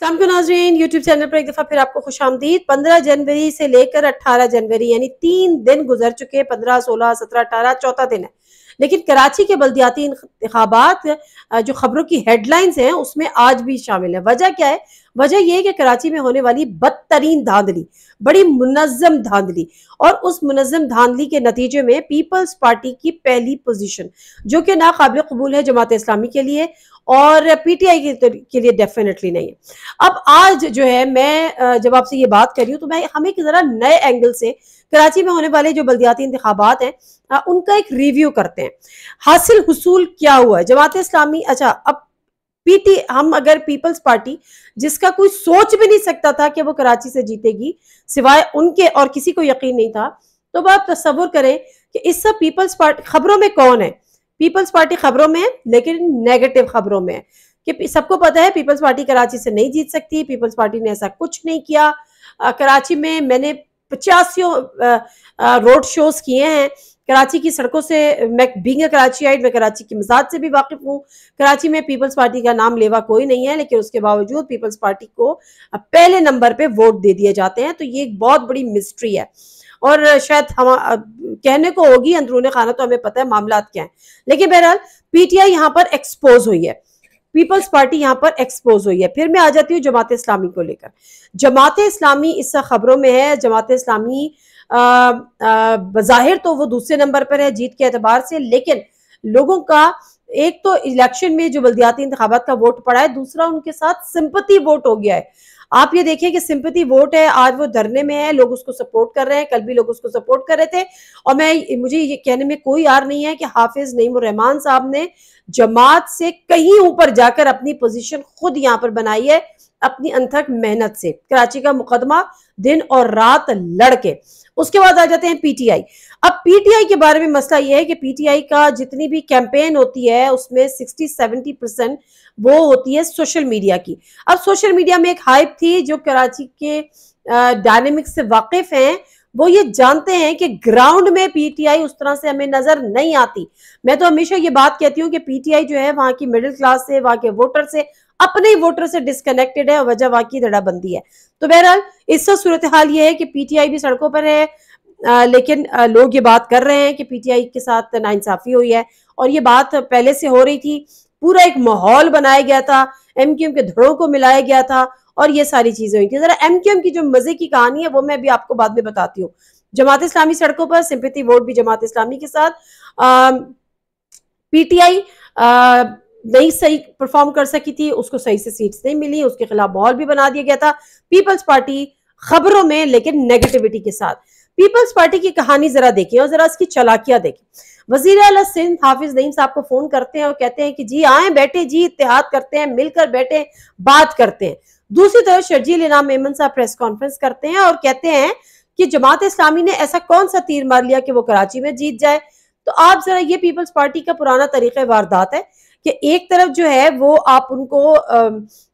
अस्सलाम नाज़रीन, YouTube channel पर एक दफ़ा फिर आपको खुशामदीद। 15 जनवरी से लेकर 18 जनवरी यानी 3 दिन गुजर चुके। 15, 16, 17, 18 चौथा दिन है। लेकिन कराची के बल्दियाती इंतखाबात जो खबरों की हेडलाइंस हैं उसमें आज भी शामिल है। वजह क्या है? वजह यह है कि कराची में होने वाली बदतरीन धांधली, बड़ी मुनज़्ज़म धांधली, और उस मुनज़्ज़म धांधली के नतीजे में पीपल्स पार्टी की पहली पोजीशन, जो कि नाकाबिल कबूल है जमात इस्लामी के लिए और पीटीआई के लिए डेफिनेटली नहीं है। अब आज जो है मैं जब आपसे ये बात कर रही हूँ तो मैं हम एक जरा नए एंगल से कराची में होने वाले जो बल्दियाती इंतखाबात हैं उनका एक रिव्यू करते हैं। हासिल हुसूल क्या हुआ है जमात इस्लामी। अच्छा, अब हम अगर पीपल्स पार्टी, जिसका कोई सोच भी नहीं सकता था कि वो कराची से जीतेगी, सिवाय उनके और किसी को यकीन नहीं था, तो आप तस्वुर करें कि इस सब पीपल्स पार्टी खबरों में कौन है। पीपल्स पार्टी खबरों में है, लेकिन नेगेटिव खबरों में है कि सबको पता है पीपल्स पार्टी कराची से नहीं जीत सकती। पीपल्स पार्टी ने ऐसा कुछ नहीं किया। कराची में मैंने 85 रोड शोज किए हैं। कराची की सड़कों से मैं बीइंग कराचीआइट, मैं कराची की मिजाज से भी वाकिफ हूँ। कराची में पीपल्स पार्टी का नाम लेवा कोई नहीं है, लेकिन उसके बावजूद पीपल्स पार्टी को पहले नंबर पे वोट दे दिए जाते हैं। तो ये एक बहुत बड़ी मिस्ट्री है और शायद हम कहने को होगी, अंदरूनी खाना तो हमें पता है मामला क्या है। लेकिन बहरहाल पीटीआई यहाँ पर एक्सपोज हुई है, पीपल्स पार्टी यहाँ पर एक्सपोज हुई है। फिर मैं आ जाती हूँ जमात इस्लामी को लेकर। जमात इस्लामी इस खबरों में है। जमात इस्लामी बज़ाहिर तो वो दूसरे नंबर पर है जीत के एतबार से, लेकिन लोगों का एक तो इलेक्शन में जो बल्दियाती इंतखाबात का वोट पड़ा है, दूसरा उनके साथ सिंपैथी वोट हो गया है। आप ये देखिए कि सिंपैथी वोट है, आज वो धरने में है, लोग उसको सपोर्ट कर रहे हैं, कल भी लोग उसको सपोर्ट कर रहे थे। और मुझे ये कहने में कोई यार नहीं है कि हाफिज नईमुर रहमान साहब ने जमात से कहीं ऊपर जाकर अपनी पोजीशन खुद यहाँ पर बनाई है, अपनी अनथक मेहनत से, कराची का मुकदमा दिन और रात लड़के। उसके बाद आ जाते हैं पीटीआई। अब पीटीआई के बारे में मसला यह है कि पीटीआई का जितनी भी कैंपेन होती है उसमें 60-70% वो होती है सोशल मीडिया की। अब सोशल मीडिया में एक हाइप थी, जो कराची के डायनेमिक्स से वाकिफ हैं वो ये जानते हैं कि ग्राउंड में पीटीआई उस तरह से हमें नजर नहीं आती। मैं तो हमेशा ये बात कहती हूँ कि पीटीआई जो है वहां की मिडिल क्लास से, वहां के वोटर से, अपने वोटर से डिस्कनेक्टेड है और वजह वहां की धड़ाबंदी है। तो बहरहाल इस सूरत हाल ये है कि पीटीआई भी सड़कों पर है, लेकिन लोग ये बात कर रहे हैं कि पीटीआई के साथ नाइंसाफी हुई है, और ये बात पहले से हो रही थी। पूरा एक माहौल बनाया गया था, एमक्यूएम के धड़ों को मिलाया गया था और ये सारी चीजें हुई थी। जरा एमक्यूएम की जो मजे की कहानी है वो मैं भी आपको बाद में बताती हूँ। जमात इस्लामी सड़कों पर, सिंपैथी वोट भी जमात इस्लामी के साथ। पीटीआई नहीं सही परफॉर्म कर सकी थी, उसको सही से सीट्स नहीं मिली, उसके खिलाफ माहौल भी बना दिया गया था। पीपल्स पार्टी खबरों में, लेकिन नेगेटिविटी के साथ। पीपल्स पार्टी की कहानी जरा देखिए और जरा इसकी चलाकियां देखिए। वजीर आला सिंध हाफिज नईम साहब को फोन करते हैं और कहते हैं कि जी आए बैठे, जी इत्तेहाद करते हैं, मिलकर बैठे, बात करते हैं। दूसरी तरफ शर्जील इनाम मेमन साहब प्रेस कॉन्फ्रेंस करते हैं और कहते हैं कि जमात इस्लामी ने ऐसा कौन सा तीर मार लिया कि वो कराची में जीत जाए। तो आप जरा, ये पीपल्स पार्टी का पुराना तरीका वारदात है कि एक तरफ जो है वो आप उनको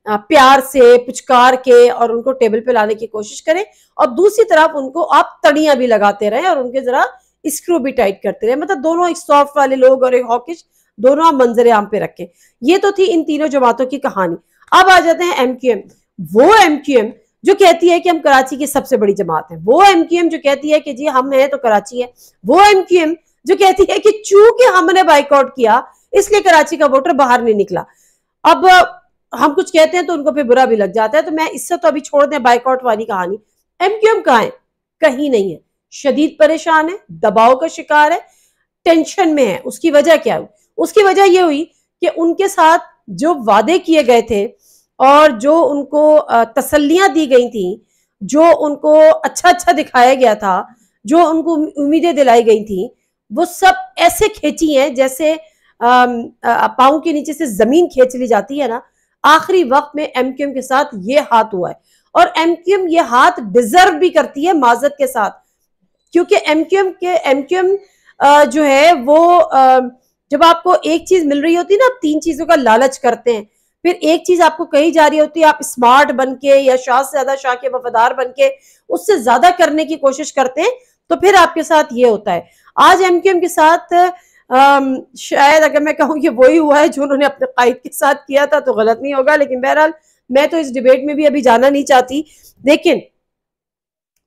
प्यार से पुचकार के और उनको टेबल पे लाने की कोशिश करें, और दूसरी तरफ उनको आप तड़ियां भी लगाते रहे और उनके जरा स्क्रू भी टाइट करते रहे। मतलब दोनों, एक सॉफ्ट वाले लोग और एक हॉकिश, दोनों आप मंजरे आम पे रखें। ये तो थी इन तीनों जमातों की कहानी। अब आ जाते हैं एमक्यूएम। वो एमक्यूएम जो कहती है कि हम कराची की सबसे बड़ी जमात है, वो एमक्यूएम जो कहती है कि जी हम हैं तो कराची है, वो एमक्यूएम जो कहती है कि चूंकि हमने बाइकआउट किया इसलिए कराची का वोटर बाहर नहीं निकला। अब हम कुछ कहते हैं तो उनको फिर बुरा भी लग जाता है। तो मैं इससे तो अभी छोड़ दें बाइकआउट वाली कहानी। एमक्यूएम कहाँ है? कहीं नहीं है। शदीद परेशान है, दबाव का शिकार है, टेंशन में है। उसकी वजह क्या हुई? उसकी वजह यह हुई कि उनके साथ जो वादे किए गए थे और जो उनको तसल्लियां दी गई थी, जो उनको अच्छा अच्छा दिखाया गया था, जो उनको उम्मीदें दिलाई गई थी, वो सब ऐसे खींची हैं जैसे पाँव के नीचे से जमीन खींच ली जाती है ना। आखिरी वक्त में एमक्यूएम के साथ ये हाथ हुआ है, और एमक्यूएम ये हाथ डिजर्व भी करती है माजरत के साथ, क्योंकि एमक्यूएम जो है वो जब आपको एक चीज मिल रही होती है ना, आप तीन चीजों का लालच करते हैं। फिर एक चीज आपको कही जा रही होती है, आप स्मार्ट बन के या शाह से ज्यादा शाह के वफादार बन के उससे ज्यादा करने की कोशिश करते हैं, तो फिर आपके साथ ये होता है। आज एमक्यूएम के साथ शायद अगर मैं कहूँ कि वही हुआ है जो उन्होंने अपने कायद के साथ किया था तो गलत नहीं होगा, लेकिन बहरहाल मैं तो इस डिबेट में भी अभी जाना नहीं चाहती, लेकिन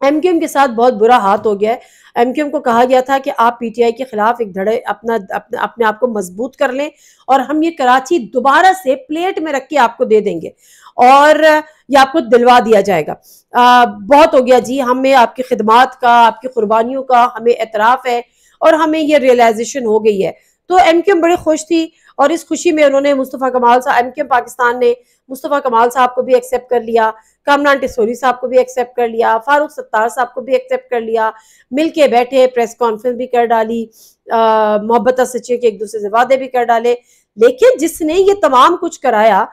एमक्यूएम के साथ बहुत बुरा हाथ हो गया है। एमक्यूएम को कहा गया था कि आप पीटीआई के खिलाफ एक धड़े अपने आप को मजबूत कर लें और हम ये कराची दोबारा से प्लेट में रख के आपको दे देंगे और ये आपको दिलवा दिया जाएगा। बहुत हो गया जी, हमें आपकी खिदमात का, आपकी कुर्बानियों का हमें एतराफ है और हमें ये रियलाइजेशन हो गई है। तो एमक्यूएम बड़ी खुश थी और इस खुशी में उन्होंने मुस्तफ़ा कमाल साहब, एमक्यूएम पाकिस्तान ने मुस्तफ़ा कमाल साहब को भी एक्सेप्ट कर लिया, कामरान टिसोरी साहब को भी एक्सेप्ट कर लिया, फारूक सत्तार साहब को भी एक्सेप्ट कर लिया, मिलके बैठे, प्रेस कॉन्फ्रेंस भी कर डाली, मोहब्बत सच्ची के एक दूसरे से वादे भी कर डाले। लेकिन जिसने ये तमाम कुछ कराया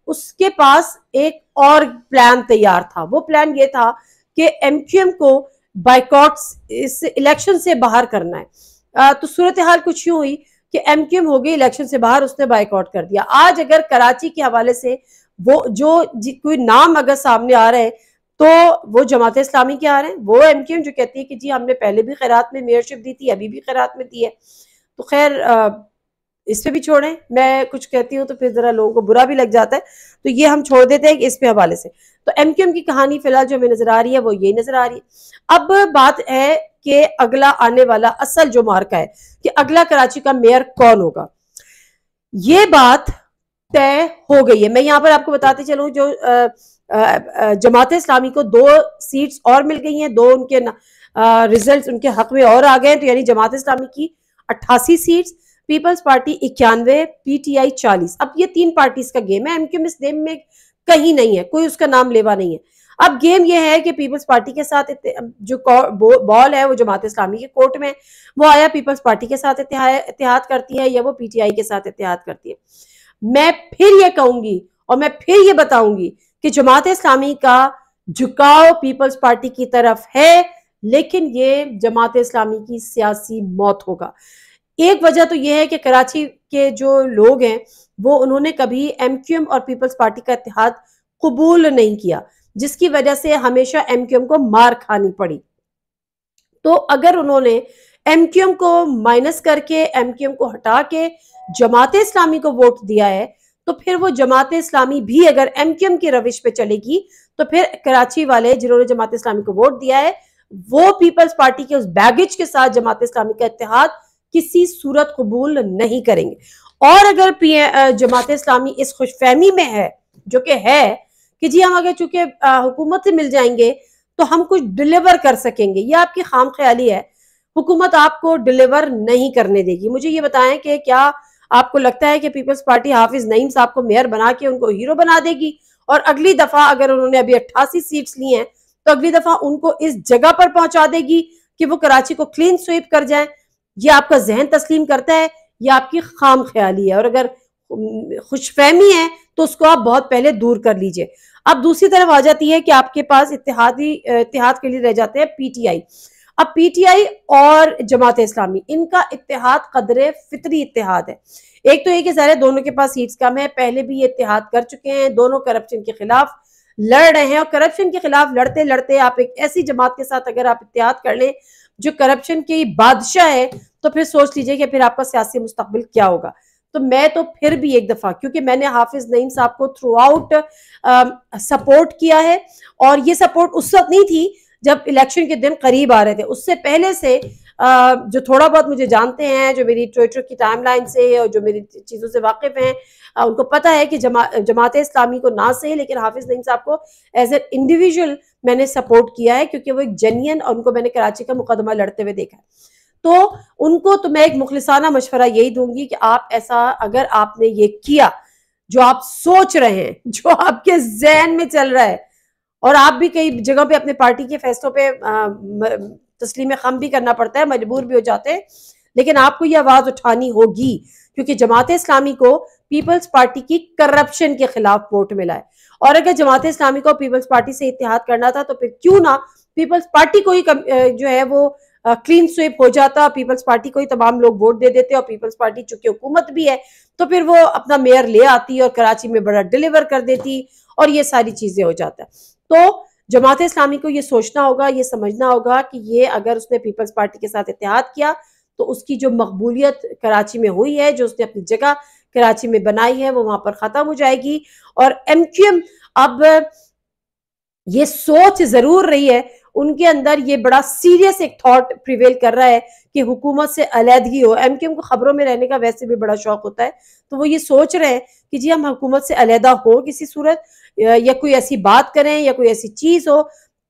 उसके पास एक और प्लान तैयार था। वो प्लान ये था कि एमक्यूएम को बाइकॉट इस इलेक्शन से बाहर करना है। तो सूरत हाल कुछ यूं हुई कि एमक्यूएम हो गई इलेक्शन से बाहर, उसने बाइकआउट कर दिया। आज अगर कराची के हवाले से वो जो कोई नाम अगर सामने आ रहे हैं तो वो जमात इस्लामी के आ रहे हैं, वो एमक्यूएम जो कहती है कि जी हमने पहले भी खैरात में मेयरशिप दी थी, अभी भी खैरात में दी है। तो खैर इस पे भी छोड़ें, मैं कुछ कहती हूँ तो फिर जरा लोगों को बुरा भी लग जाता है, तो ये हम छोड़ देते हैं इस पे हवाले से। तो एमक्यूएम की कहानी फिलहाल जो हमें नजर आ रही है वो ये नजर आ रही है। अब बात है कि अगला आने वाला असल जो मार्का है कि अगला कराची का मेयर कौन होगा, ये बात तय हो गई है। मैं यहाँ पर आपको बताते चलूं, जो जमात इस्लामी को 2 सीट्स और मिल गई हैं, 2 उनके रिजल्ट उनके हक में और आ गए, तो यानी जमात इस्लामी की 88 सीट्स, पीपल्स पार्टी 91, पीटीआई 40। अब ये 3 पार्टीज का गेम है, एमक्यूएम इस गेम में कहीं नहीं है, कोई उसका नाम लेवा नहीं है। अब गेम ये है कि पीपल्स पार्टी के साथ जो बॉल है वो जमात इस्लामी के कोर्ट में, वो आया पीपल्स पार्टी के साथ इत्तेहाद करती है या वो पीटीआई के साथ इत्तेहाद करती है। मैं फिर ये कहूंगी और मैं फिर ये बताऊंगी कि जमात इस्लामी का झुकाव पीपल्स पार्टी की तरफ है, लेकिन ये जमात इस्लामी की सियासी मौत होगा। एक वजह तो यह है कि कराची के जो लोग हैं वो उन्होंने कभी एमक्यूएम और पीपल्स पार्टी का इत्तेहाद कबूल नहीं किया, जिसकी वजह से हमेशा एमक्यूएम को मार खानी पड़ी। तो अगर उन्होंने एमक्यूएम को माइनस करके, एमक्यूएम को हटा के जमात इस्लामी को वोट दिया है, तो फिर वो जमात इस्लामी भी अगर एमक्यूएम की रविश पे चलेगी तो फिर कराची वाले जिन्होंने जमात इस्लामी को वोट दिया है वो पीपल्स पार्टी के उस बैगेज के साथ जमात इस्लामी का इत्तेहाद किसी सूरत कबूल नहीं करेंगे। और अगर जमात इस्लामी इस खुशफहमी में है, जो कि है कि जी हम अगर चूंकि हुकूमत से मिल जाएंगे तो हम कुछ डिलीवर कर सकेंगे, ये आपकी खाम ख्याली है। हुकूमत आपको डिलीवर नहीं करने देगी। मुझे ये बताएं कि क्या आपको लगता है कि पीपल्स पार्टी हाफिज नईम साहब को मेयर बना के उनको हीरो बना देगी और अगली दफा अगर उन्होंने अभी 88 सीट्स ली हैं तो अगली दफा उनको इस जगह पर पहुंचा देगी कि वो कराची को क्लीन स्वीप कर जाए? ये आपका जहन तस्लीम करता है, ये आपकी खाम ख्याली है। और अगर खुशफहमी है तो उसको आप बहुत पहले दूर कर लीजिए। अब दूसरी तरफ आ जाती है कि आपके पास इत्तेहाद के लिए रह जाते हैं पीटीआई। अब पीटीआई और जमात इस्लामी, इनका इत्तेहाद कदरे फितरी इत्तेहाद है। एक तो एक सारे दोनों के पास सीट्स कम है, पहले भी ये इत्तेहाद कर चुके हैं, दोनों करप्शन के खिलाफ लड़ रहे हैं और करप्शन के खिलाफ लड़ते लड़ते आप एक ऐसी जमात के साथ अगर आप इत्तेहाद कर लें जो करप्शन की बादशाह है, तो फिर सोच लीजिए कि फिर आपका सियासी मुस्तकबिल क्या होगा। तो मैं तो फिर भी एक दफा, क्योंकि मैंने हाफिज नईम साहब को थ्रू आउट सपोर्ट किया है और ये सपोर्ट उस वक्त नहीं थी जब इलेक्शन के दिन करीब आ रहे थे, उससे पहले से जो थोड़ा बहुत मुझे जानते हैं, जो मेरी ट्विटर की टाइमलाइन से और जो मेरी चीज़ों से वाकिफ हैं, उनको पता है कि जमात इस्लामी को ना सही लेकिन हाफिज नईम साहब को एज ए इंडिविजुअल मैंने सपोर्ट किया है, क्योंकि वो एक जेन्युइन, और उनको मैंने कराची का मुकदमा लड़ते हुए देखा है। तो उनको तो मैं एक मुखलिसाना मशवरा यही दूंगी कि आप ऐसा, अगर आपने ये किया जो आप सोच रहे हैं, जो आपके जहन में चल रहा है, और आप भी कई जगह पे अपने पार्टी के फैसलों पे तस्लीम खम भी करना पड़ता है, मजबूर भी हो जाते हैं, लेकिन आपको ये आवाज उठानी होगी, क्योंकि जमात इस्लामी को पीपल्स पार्टी की करप्शन के खिलाफ वोट मिला है। और अगर जमात इस्लामी को पीपल्स पार्टी से इत्तेहाद करना था तो फिर क्यों ना पीपल्स पार्टी को ही जो है वो क्लीन स्वीप हो जाता, पीपल्स पार्टी को ही तमाम लोग वोट दे देते, और पीपल्स पार्टी चूंकि हुकूमत भी है तो फिर वो अपना मेयर ले आती और कराची में बड़ा डिलीवर कर देती और ये सारी चीजें हो जाता है। तो जमात इस्लामी को ये सोचना होगा, ये समझना होगा कि ये अगर उसने पीपल्स पार्टी के साथ इत्तेहाद किया तो उसकी जो मकबूलियत कराची में हुई है, जो उसने अपनी जगह कराची में बनाई है, वो वहां पर खत्म हो जाएगी। और एमक्यूएम अब ये सोच जरूर रही है उनके अंदर, ये बड़ा सीरियस एक थॉट प्रिवेल कर रहा है कि हुकूमत से अलहदगी हो। एमक्यूएम को खबरों में रहने का वैसे भी बड़ा शौक होता है, तो वो ये सोच रहे हैं कि जी हम हुकूमत से अलहदा हो किसी सूरत, या कोई ऐसी बात करें या कोई ऐसी चीज हो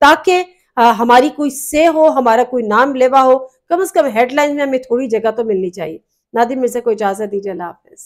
ताकि हमारी कोई से हो, हमारा कोई नाम लेवा हो, कम से कम हेडलाइन में हमें थोड़ी जगह तो मिलनी चाहिए। नादिम, मेरे से कोई इजाजत दीजिए, अल्लाह हाफिज।